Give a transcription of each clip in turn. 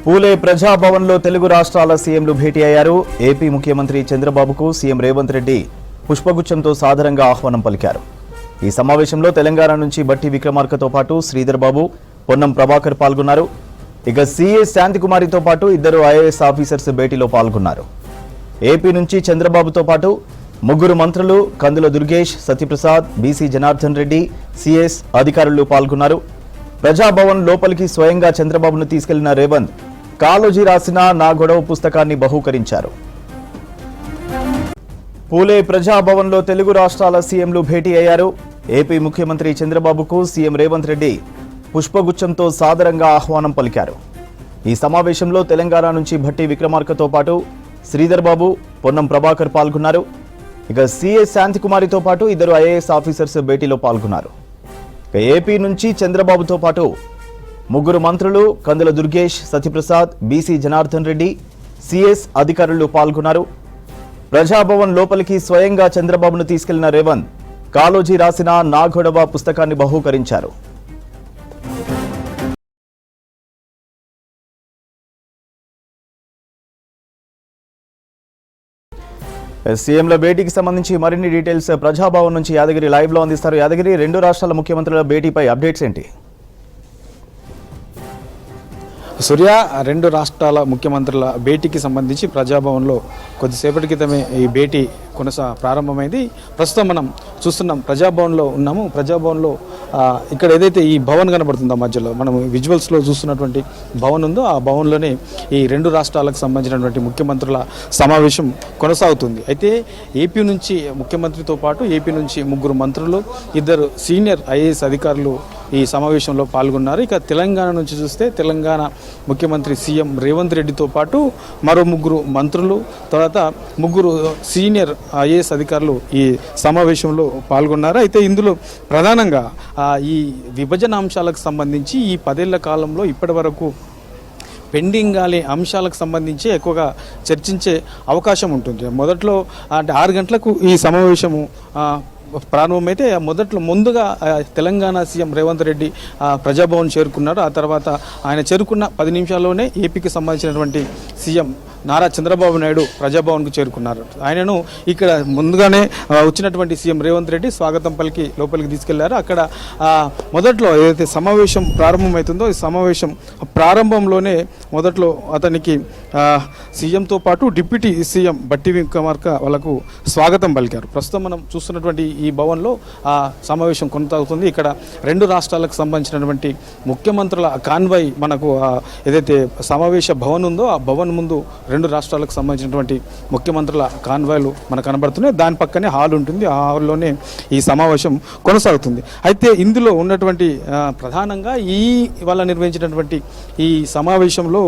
పూలే ప్రజాభవన్లో తెలుగు రాష్ట్రాల సీఎంలు భేటీ అయ్యారు. ఏపీ ముఖ్యమంత్రి చంద్రబాబుకు సీఎం రేవంత్ రెడ్డి పుష్పగుచ్చంతో సాదరంగా ఆహ్వానం పలికారు. ఈ సమావేశంలో తెలంగాణ నుంచి బట్టి విక్రమార్కతో పాటు శ్రీధర్ బాబు, పొన్నం ప్రభాకర్ పాల్గొన్నారు. ఇక సీఏ శాంతికుమారితో పాటు ఇద్దరు ఐఏఎస్ ఆఫీసర్స్ భేటీలో పాల్గొన్నారు. ఏపీ నుంచి చంద్రబాబుతో పాటు ముగ్గురు మంత్రులు కందుల దుర్గేష్, సత్యప్రసాద్, బీసీ జనార్దన్ రెడ్డి, సిఎస్ అధికారులు పాల్గొన్నారు. ప్రజాభవన్ లోపలికి స్వయంగా చంద్రబాబును తీసుకెళ్లిన రేవంత్ కాళోజీ రాసిన నా గొడవ పుస్తకాన్ని బహూకరించారు. పూలే ప్రజాభవన్లో తెలుగు రాష్ట్రాల సీఎంలు భేటీ అయ్యారు. ఏపీ ముఖ్యమంత్రి చంద్రబాబుకు సీఎం రేవంత్ రెడ్డి పుష్పగుచ్చంతో సాదరంగా ఆహ్వానం పలికారు. ఈ సమావేశంలో తెలంగాణ నుంచి భట్టి విక్రమార్కతో పాటు శ్రీధర్ బాబు, పొన్నం ప్రభాకర్ పాల్గొన్నారు. ఇక సీఏ శాంతికుమారితో పాటు ఇద్దరు ఐఏఎస్ ఆఫీసర్స్ భేటీలో పాల్గొన్నారు. ఏపీ నుంచి చంద్రబాబుతో పాటు ముగ్గురు మంత్రులు కందుల దుర్గేష్, సత్యప్రసాద్, బీసీ జనార్దన్ రెడ్డి, సిఎస్ అధికారులు పాల్గొన్నారు. ప్రజాభవన్ లోపలికి స్వయంగా చంద్రబాబును తీసుకెళ్లిన రేవంత్ కాళోజీ రాసిన నా గొడవ పుస్తకాన్ని బహూకరించారు. సీఎంల భేటీకి సంబంధించి మరిన్ని డీటెయిల్స్ ప్రజాభవన్ నుంచి యాదగిరి లైవ్ లో అందిస్తారు. యాదగిరి, రెండు రాష్ట్రాల ముఖ్యమంత్రుల భేటీపై అప్డేట్స్ ఏంటి? సూర్య, రెండు రాష్ట్రాల ముఖ్యమంత్రుల భేటీకి సంబంధించి ప్రజాభవన్లో కొద్దిసేపటి క్రితమే ఈ భేటీ ప్రారంభమైంది. ప్రస్తుతం మనం చూస్తున్నాం, ప్రజాభవన్లో ఉన్నాము. ప్రజాభవన్లో ఇక్కడ ఏదైతే ఈ భవన్ కనబడుతుందో మధ్యలో మనం విజువల్స్లో చూస్తున్నటువంటి భవన్ ఉందో ఆ భవన్లోనే ఈ రెండు రాష్ట్రాలకు సంబంధించినటువంటి ముఖ్యమంత్రుల సమావేశం కొనసాగుతుంది. అయితే ఏపీ నుంచి ముఖ్యమంత్రితో పాటు ఏపీ నుంచి ముగ్గురు మంత్రులు, ఇద్దరు సీనియర్ ఐఏఎస్ అధికారులు ఈ సమావేశంలో పాల్గొన్నారు. ఇక తెలంగాణ నుంచి చూస్తే తెలంగాణ ముఖ్యమంత్రి సీఎం రేవంత్ రెడ్డితో పాటు మరో ముగ్గురు మంత్రులు, తర్వాత ముగ్గురు సీనియర్ ఐఏఎస్ అధికారులు ఈ సమావేశంలో పాల్గొన్నారు. అయితే ఇందులో ప్రధానంగా ఈ విభజన అంశాలకు సంబంధించి ఈ 10 ఏళ్ల కాలంలో ఇప్పటి వరకు పెండింగ్ కాలే అంశాలకు సంబంధించి ఎక్కువగా చర్చించే అవకాశం ఉంటుంది. మొదట్లో అంటే 6 గంటలకు ఈ సమావేశము ప్రారంభమైతే ముందుగా తెలంగాణ సీఎం రేవంత్ రెడ్డి ప్రజాభవన్ చేరుకున్నారు. ఆ తర్వాత ఆయన చేరుకున్న 10 నిమిషాల్లోనే ఏపీకి సంబంధించినటువంటి సీఎం నారా చంద్రబాబు నాయుడు ప్రజాభవన్కు చేరుకున్నారు. ఆయనను ఇక్కడ ముందుగానే వచ్చినటువంటి సీఎం రేవంత్ రెడ్డి స్వాగతం పలికి లోపలికి తీసుకెళ్లారు. అక్కడ మొదట్లో ఏదైతే సమావేశం ప్రారంభమవుతుందో ఈ సమావేశం ప్రారంభంలోనే మొదట్లో అతనికి సీఎంతో పాటు డిప్యూటీ సీఎం బట్టి విక్రమార్క వాళ్ళకు స్వాగతం పలికారు. ప్రస్తుతం మనం చూస్తున్నటువంటి ఈ భవన్లో సమావేశం కొనసాగుతుంది. ఇక్కడ రెండు రాష్ట్రాలకు సంబంధించినటువంటి ముఖ్యమంత్రుల కాన్వాయ్ మనకు ఏదైతే సమావేశ భవన్ ఉందో ఆ భవన్ ముందు రెండు రాష్ట్రాలకు సంబంధించినటువంటి ముఖ్యమంత్రుల కాన్వాయ్లు మనకు కనబడుతున్నాయి. దాని పక్కనే హాల్ ఉంటుంది. ఆ హాల్లోనే ఈ సమావేశం కొనసాగుతుంది. అయితే ఇందులో ఉన్నటువంటి ప్రధానంగా ఇవాళ నిర్వహించినటువంటి ఈ సమావేశంలో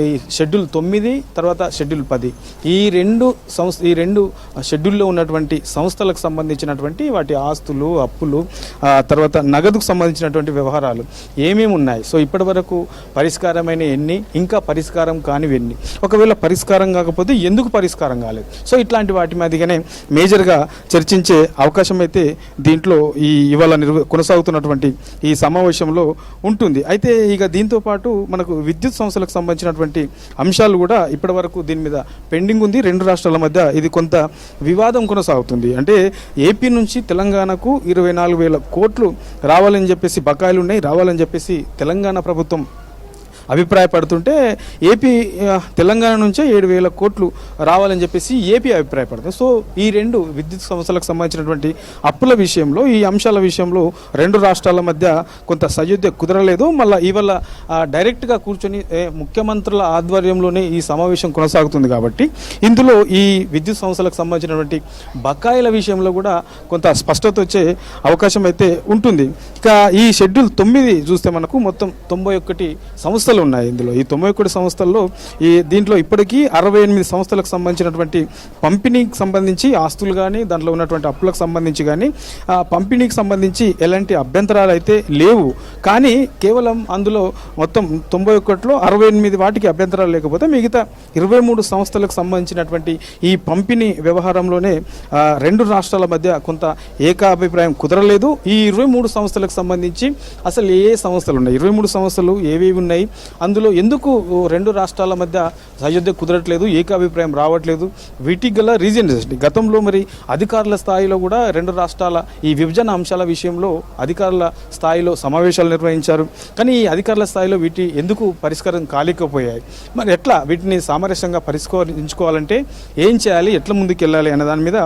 ఈ షెడ్యూల్ 9 తర్వాత షెడ్యూల్ 10 ఈ రెండు షెడ్యూల్లో ఉన్నటువంటి సంస్థలకు సంబంధించినటువంటి వాటి ఆస్తులు, అప్పులు, తర్వాత నగదుకు సంబంధించినటువంటి వ్యవహారాలు ఏమేమి ఉన్నాయి, సో ఇప్పటి వరకు పరిష్కారమైన ఎన్ని, ఇంకా పరిష్కారం కానివి ఎన్ని, ఒకవేళ పరిష్కారం కాకపోతే ఎందుకు పరిష్కారం కాలేదు, సో ఇట్లాంటి వాటి మీదగానే మేజర్గా చర్చించే అవకాశం అయితే దీంట్లో ఇవాళ కొనసాగుతున్నటువంటి ఈ సమావేశంలో ఉంటుంది. అయితే ఇక దీంతో పాటు మనకు విద్యుత్ సంస్థలకు సంబంధించినటువంటి అంశాలు కూడా ఇప్పటి వరకు దీని మీద పెండింగ్ ఉంది. రెండు రాష్ట్రాల మధ్య ఇది కొంత వివాదం కొనసాగుతుంది. అంటే ఏపీ నుంచి తెలంగాణకు 24,000 కోట్లు రావాలని చెప్పేసి బకాయిలు ఉన్నాయి, రావాలని చెప్పేసి తెలంగాణ ప్రభుత్వం అభిప్రాయపడుతుంటే తెలంగాణ నుంచే 7,000 కోట్లు రావాలని చెప్పేసి ఏపీ అభిప్రాయపడుతుంది. సో ఈ రెండు విద్యుత్ సంస్థలకు సంబంధించినటువంటి అప్పుల విషయంలో, ఈ అంశాల విషయంలో రెండు రాష్ట్రాల మధ్య కొంత సయోధ్య కుదరలేదు. మళ్ళీ ఇవాళ డైరెక్ట్గా కూర్చొని ముఖ్యమంత్రుల ఆధ్వర్యంలోనే ఈ సమావేశం కొనసాగుతుంది. కాబట్టి ఇందులో ఈ విద్యుత్ సంస్థలకు సంబంధించినటువంటి బకాయిల విషయంలో కూడా కొంత స్పష్టత వచ్చే అవకాశం అయితే ఉంటుంది. ఇక ఈ షెడ్యూల్ 9 చూస్తే మనకు మొత్తం 91 సంస్థలు ఉన్నాయి. ఇందులో ఈ 91 సంస్థల్లో దీంట్లో ఇప్పటికీ 68 సంస్థలకు సంబంధించినటువంటి పంపిణీకి సంబంధించి ఆస్తులు కానీ, దాంట్లో ఉన్నటువంటి అప్పులకు సంబంధించి కానీ, పంపిణీకి సంబంధించి ఎలాంటి అభ్యంతరాలు అయితే లేవు. కానీ కేవలం అందులో మొత్తం 91లో 68 వాటికి అభ్యంతరాలు లేకపోతే మిగతా 23 సంస్థలకు సంబంధించినటువంటి ఈ పంపిణీ వ్యవహారంలోనే రెండు రాష్ట్రాల మధ్య కొంత ఏకాభిప్రాయం కుదరలేదు. ఈ 23 సంస్థలకు సంబంధించి అసలు ఏ సంస్థలు ఉన్నాయి, 23 సంస్థలు ఏవేవి ఉన్నాయి, అందులో ఎందుకు రెండు రాష్ట్రాల మధ్య సయోధ్య కుదరట్లేదు, ఏకాభిప్రాయం రావట్లేదు, వీటికి గల రీజన్స్ గతంలో మరి అధికారుల స్థాయిలో కూడా రెండు రాష్ట్రాల ఈ విభజన అంశాల విషయంలో అధికారుల స్థాయిలో సమావేశాలు నిర్వహించారు. కానీ ఈ అధికారుల స్థాయిలో వీటి ఎందుకు పరిష్కారం కాలేకపోయాయి, మరి ఎట్లా వీటిని సామరస్యంగా పరిష్కరించుకోవాలంటే ఏం చేయాలి, ఎట్లా ముందుకు వెళ్ళాలి అనే దాని మీద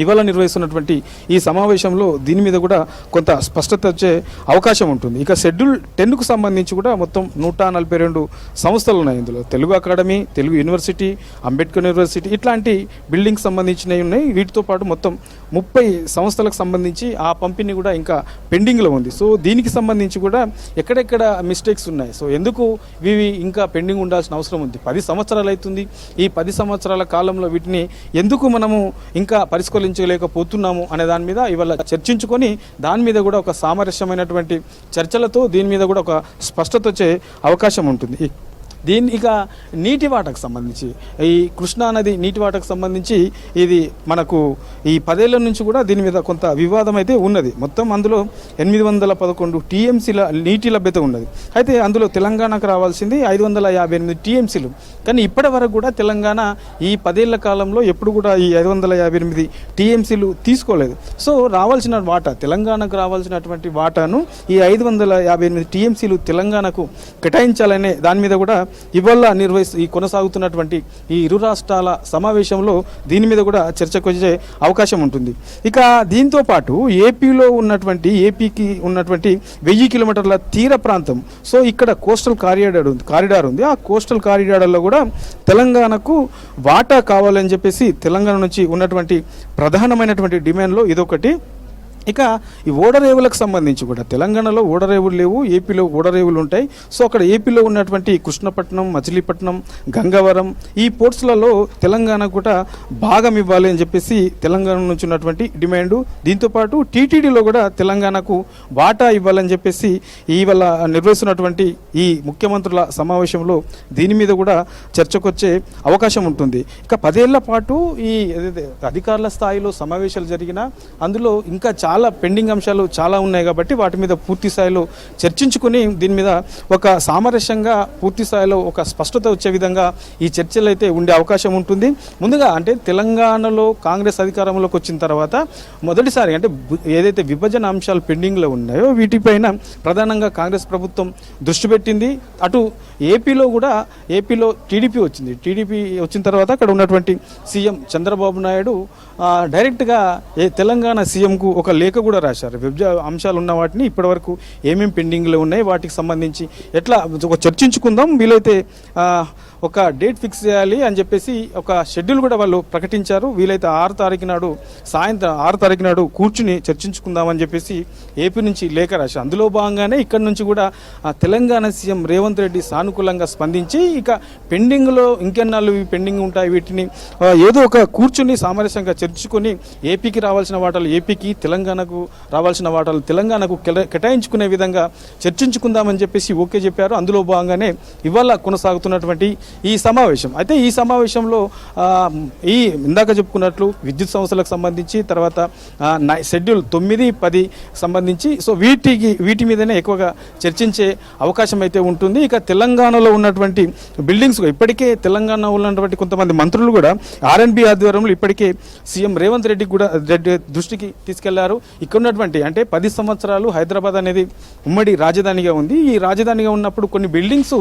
ఇవాళ నిర్వహిస్తున్నటువంటి ఈ సమావేశంలో దీని మీద కూడా కొంత స్పష్టత వచ్చే అవకాశం ఉంటుంది. ఇక షెడ్యూల్ 10కు సంబంధించి కూడా మొత్తం 142 సంస్థలు ఉన్నాయి. ఇందులో Telugu academy, Telugu university, Ambedkar university ఇట్లాంటి బిల్డింగ్స్ సంబంధించినవి ఉన్నాయి. వీటితో పాటు మొత్తం 30 సంస్థలకు సంబంధించి ఆ పంపిణీ కూడా ఇంకా పెండింగ్లో ఉంది. సో దీనికి సంబంధించి కూడా ఎక్కడెక్కడ మిస్టేక్స్ ఉన్నాయి, సో ఎందుకు ఇవి ఇంకా పెండింగ్ ఉండాల్సిన అవసరం ఉంది, 10 సంవత్సరాలు అవుతుంది. ఈ 10 సంవత్సరాల కాలంలో వీటిని ఎందుకు మనము ఇంకా పరిష్కరించలేకపోతున్నాము అనే దాని మీద ఇవాళ చర్చించుకొని దాని మీద కూడా ఒక సామరస్యమైనటువంటి చర్చలతో దీని మీద కూడా ఒక స్పష్టత వచ్చే అవకాశం ఉంటుంది. ఇక నీటి వాటకు సంబంధించి ఈ కృష్ణా నది నీటి వాటకు సంబంధించి ఇది మనకు ఈ 10 ఏళ్ల నుంచి కూడా దీని మీద కొంత వివాదం అయితే ఉన్నది. మొత్తం అందులో 811 టీఎంసీల నీటి లభ్యత ఉన్నది. అయితే అందులో తెలంగాణకు రావాల్సింది 558 టీఎంసీలు. కానీ ఇప్పటి వరకు కూడా తెలంగాణ ఈ 10 ఏళ్ల కాలంలో ఎప్పుడు కూడా ఈ 558 టీఎంసీలు తీసుకోలేదు. సో రావాల్సిన వాటా, తెలంగాణకు రావాల్సినటువంటి వాటాను ఈ 558 టీఎంసీలు తెలంగాణకు కేటాయించాలనే దాని మీద కూడా ఇవాళ కొనసాగుతున్నటువంటి ఈ ఇరు రాష్ట్రాల సమావేశంలో దీని మీద కూడా చర్చకు వచ్చే అవకాశం ఉంటుంది. ఇక దీంతో పాటు ఏపీకి ఉన్నటువంటి 1000 కిలోమీటర్ల తీర ప్రాంతం, సో ఇక్కడ కోస్టల్ కారిడార్ ఉంది. ఆ కోస్టల్ కారిడార్లో కూడా తెలంగాణకు వాటా కావాలని చెప్పేసి తెలంగాణ నుంచి ఉన్నటువంటి ప్రధానమైనటువంటి డిమాండ్లో ఇదొకటి. ఇక ఈ ఓడరేవులకు సంబంధించి కూడా తెలంగాణలో ఓడరేవులు లేవు, ఏపీలో ఓడరేవులు ఉంటాయి. సో అక్కడ ఏపీలో ఉన్నటువంటి కృష్ణపట్నం, మచిలీపట్నం, గంగవరం ఈ పోర్ట్స్లలో తెలంగాణ కూడా భాగం ఇవ్వాలి అని చెప్పేసి తెలంగాణ నుంచి ఉన్నటువంటి డిమాండు. దీంతోపాటు టీటీడీలో కూడా తెలంగాణకు వాటా ఇవ్వాలని చెప్పేసి ఇవాళ నిర్వహిస్తున్నటువంటి ఈ ముఖ్యమంత్రుల సమావేశంలో దీని మీద కూడా చర్చకొచ్చే అవకాశం ఉంటుంది. ఇక 10 ఏళ్ల పాటు ఈ అధికారుల స్థాయిలో సమావేశాలు జరిగినా అందులో ఇంకా చాలా పెండింగ్ అంశాలు చాలా ఉన్నాయి కాబట్టి వాటి మీద పూర్తి స్థాయిలో చర్చించుకుని దీని మీద ఒక సామరస్యంగా పూర్తి స్థాయిలో ఒక స్పష్టత వచ్చే విధంగా ఈ చర్చలు అయితే ఉండే అవకాశం ఉంటుంది. ముందుగా అంటే తెలంగాణలో కాంగ్రెస్ అధికారంలోకి వచ్చిన తర్వాత మొదటిసారి అంటే ఏదైతే విభజన అంశాలు పెండింగ్లో ఉన్నాయో వీటిపైన ప్రధానంగా కాంగ్రెస్ ప్రభుత్వం దృష్టి పెట్టింది. అటు ఏపీలో టీడీపీ వచ్చింది. టీడీపీ వచ్చిన తర్వాత అక్కడ ఉన్నటువంటి సీఎం చంద్రబాబు నాయుడు డైరెక్ట్గా తెలంగాణ సీఎంకు ఒక లేఖ కూడా రాశారు. విభజన అంశాలు ఉన్న వాటిని ఇప్పటివరకు ఏమేమి పెండింగ్లో ఉన్నాయి వాటికి సంబంధించి ఎట్లా ఒక చర్చించుకుందాం, వీలైతే ఒక డేట్ ఫిక్స్ చేయాలి అని చెప్పేసి ఒక షెడ్యూల్ కూడా వాళ్ళు ప్రకటించారు. వీలైతే 6 తారీఖు నాడు సాయంత్రం 6 తారీఖు నాడు కూర్చుని చర్చించుకుందామని చెప్పేసి ఏపీ నుంచి లేఖ రాశారు. అందులో భాగంగానే ఇక్కడ నుంచి కూడా తెలంగాణ సీఎం రేవంత్ రెడ్డి సానుకూలంగా స్పందించి ఇక పెండింగ్లో ఇంకెన్నాళ్ళు పెండింగ్ ఉంటాయి వీటిని ఏదో ఒక కూర్చుని సామరస్యంగా చర్చించుకొని ఏపీకి రావాల్సిన వాటాలు ఏపీకి, తెలంగాణకు రావాల్సిన వాటాలు తెలంగాణకు కేటాయించుకునే విధంగా చర్చించుకుందామని చెప్పేసి ఓకే చెప్పారు. అందులో భాగంగానే ఇవాళ కొనసాగుతున్నటువంటి ఈ సమావేశం. అయితే ఈ సమావేశంలో ఇందాక చెప్పుకున్నట్లు విద్యుత్ సంస్థలకు సంబంధించి తర్వాత షెడ్యూల్ 9, 10 సంబంధించి సో వీటి మీదనే ఎక్కువగా చర్చించే అవకాశం అయితే ఉంటుంది. ఇక తెలంగాణలో ఉన్నటువంటి బిల్డింగ్స్ ఇప్పటికే తెలంగాణలో ఉన్నటువంటి కొంతమంది మంత్రులు కూడా ఆర్ఎన్బి ఆధ్వర్యంలో ఇప్పటికే సీఎం రేవంత్ రెడ్డి దృష్టికి తీసుకెళ్లారు. ఇక్కడ ఉన్నటువంటి అంటే 10 సంవత్సరాలు హైదరాబాద్ అనేది ఉమ్మడి రాజధానిగా ఉంది. ఈ రాజధానిగా ఉన్నప్పుడు కొన్ని బిల్డింగ్స్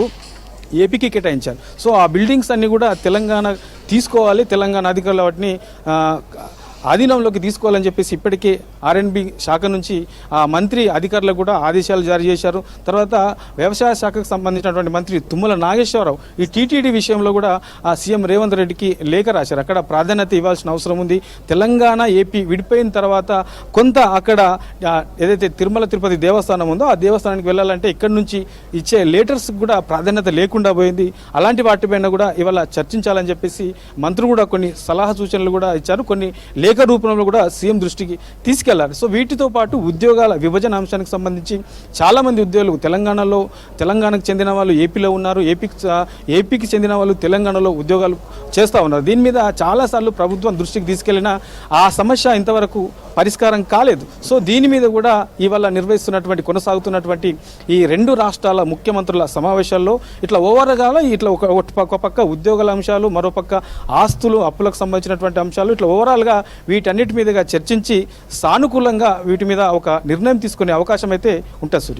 ఏపీకి కేటాయించారు. సో ఆ బిల్డింగ్స్ అన్నీ కూడా తెలంగాణ తీసుకోవాలి, తెలంగాణ అధికారులు వాటిని ఆధీనంలోకి తీసుకోవాలని చెప్పేసి ఇప్పటికే ఆర్ఎన్బి శాఖ నుంచి మంత్రి అధికారులకు కూడా ఆదేశాలు జారీ చేశారు. తర్వాత వ్యవసాయ శాఖకు సంబంధించినటువంటి మంత్రి తుమ్మల నాగేశ్వరరావు ఈ టీటీడీ విషయంలో కూడా సీఎం రేవంత్ రెడ్డికి లేఖ రాశారు. అక్కడ ప్రాధాన్యత ఇవ్వాల్సిన అవసరం ఉంది. తెలంగాణ ఏపీ విడిపోయిన తర్వాత కొంత అక్కడ ఏదైతే తిరుమల తిరుపతి దేవస్థానం ఉందో ఆ దేవస్థానానికి వెళ్ళాలంటే ఇక్కడ నుంచి ఇచ్చే లెటర్స్ కూడా ప్రాధాన్యత లేకుండా పోయింది. అలాంటి వాటిపైన కూడా ఇవాళ చర్చించాలని చెప్పేసి మంత్రులు కూడా కొన్ని సలహా సూచనలు కూడా ఇచ్చారు. కొన్ని లేఖ రూపంలో కూడా సీఎం దృష్టికి తీసుకెళ్లారు. సో వీటితో పాటు ఉద్యోగాల విభజన అంశానికి సంబంధించి చాలామంది ఉద్యోగులు తెలంగాణకు చెందిన వాళ్ళు ఏపీలో ఉన్నారు, ఏపీకి చెందిన వాళ్ళు తెలంగాణలో ఉద్యోగాలు చేస్తూ ఉన్నారు. దీని మీద చాలాసార్లు ప్రభుత్వం దృష్టికి తీసుకెళ్లినా ఆ సమస్య ఇంతవరకు పరిష్కారం కాలేదు. సో దీని మీద కూడా ఇవాళ కొనసాగుతున్నటువంటి ఈ రెండు రాష్ట్రాల ముఖ్యమంత్రుల సమావేశాల్లో ఇట్లా ఓవర్గా ఇట్లా ఒక పక్క ఉద్యోగాల అంశాలు, మరోపక్క ఆస్తులు అప్పులకు సంబంధించినటువంటి అంశాలు, ఇట్లా ఓవరాల్గా వీటన్నిటి మీదుగా చర్చించి సానుకూలంగా వీటి మీద ఒక నిర్ణయం తీసుకునే అవకాశం అయితే ఉంటుంది సూర్య.